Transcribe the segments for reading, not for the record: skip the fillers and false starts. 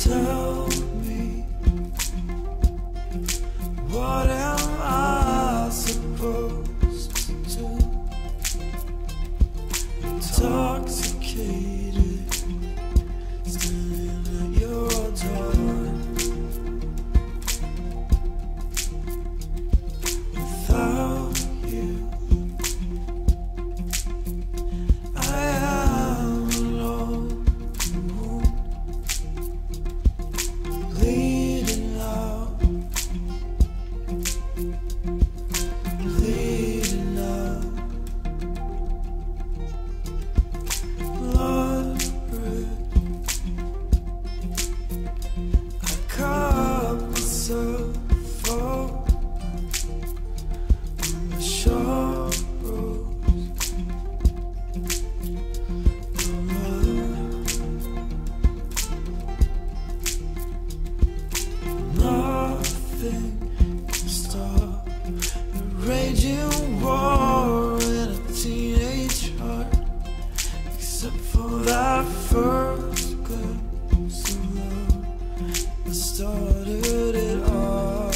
Tell me, what am I supposed to do? Intoxicated, standing at your door. Without you, I am alone. Bleeding out, bleeding out. Blood red, I cut myself off on the sharp roads. Nothing can stop the raging war in a teenage heart, except for that first glimpse of love that started it all.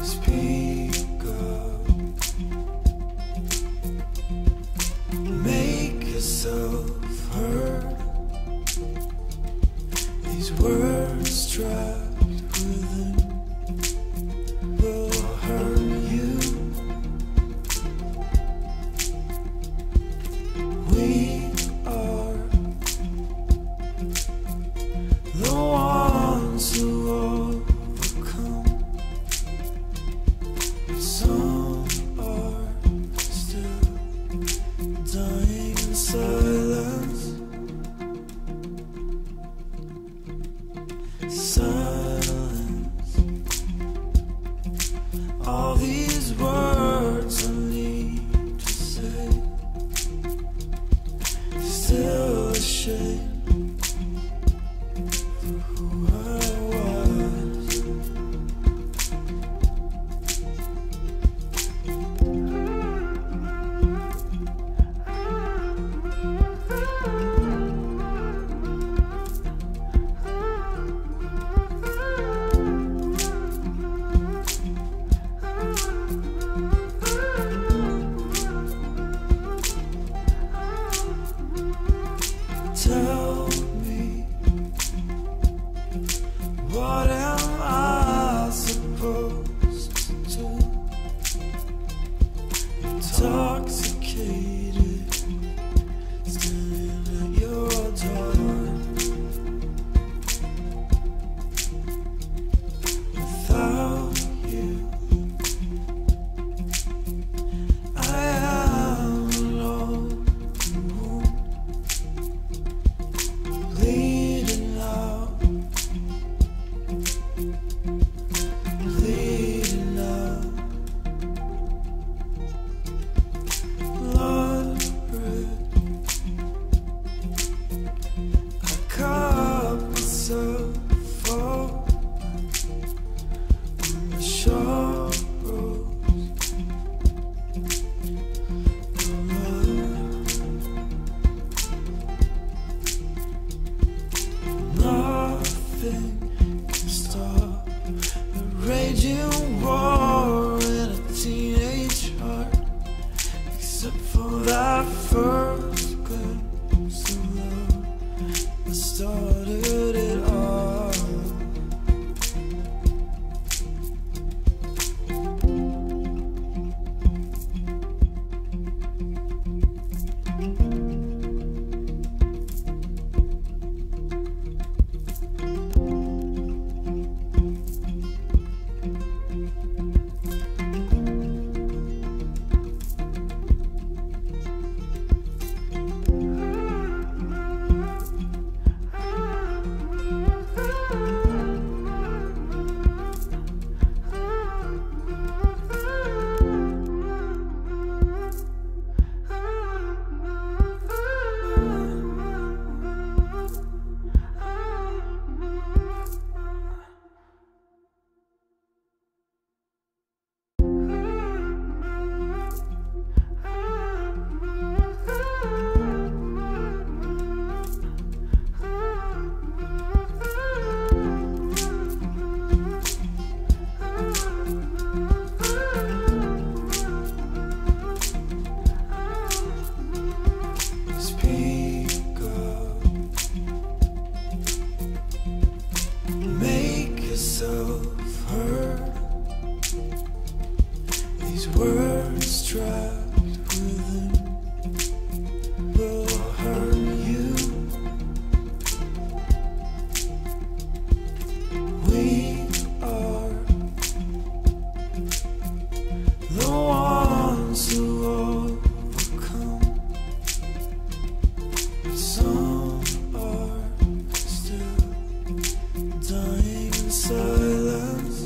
Speak up, make yourself heard. These words trapped within will hurt you. We are the ones who overcome. Some are still dying in silence. Silence yourself heard. These words trapped within will hurt you. We are the ones who overcome, but some are still dying in silence.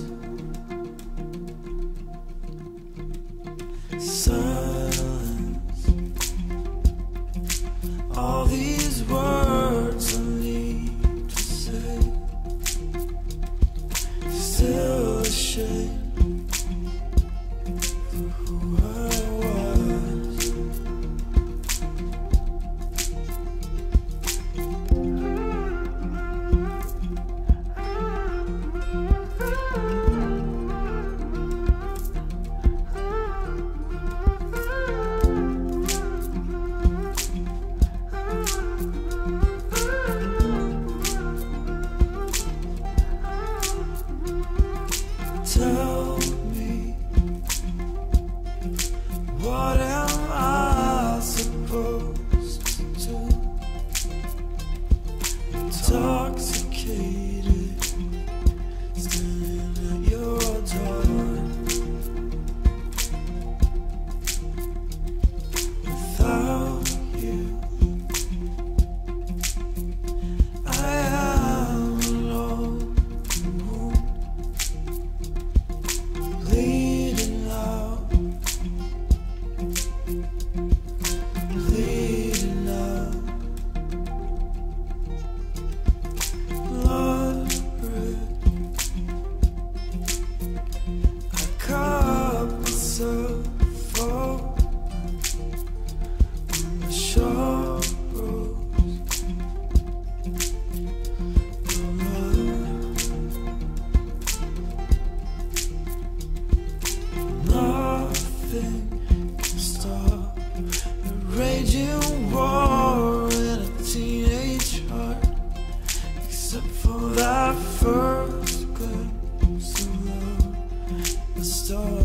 Silence. All these words I need to say, still ashamed for who I was. Tell me, what am I supposed to do? Intoxicated, standing at your door, without you I am alone, bleeding out, bleeding out, blood red. I cut myself off on the sharp roads of love. Nothing can stop the raging war in a teenage heart, except for that first glimpse of love, the start.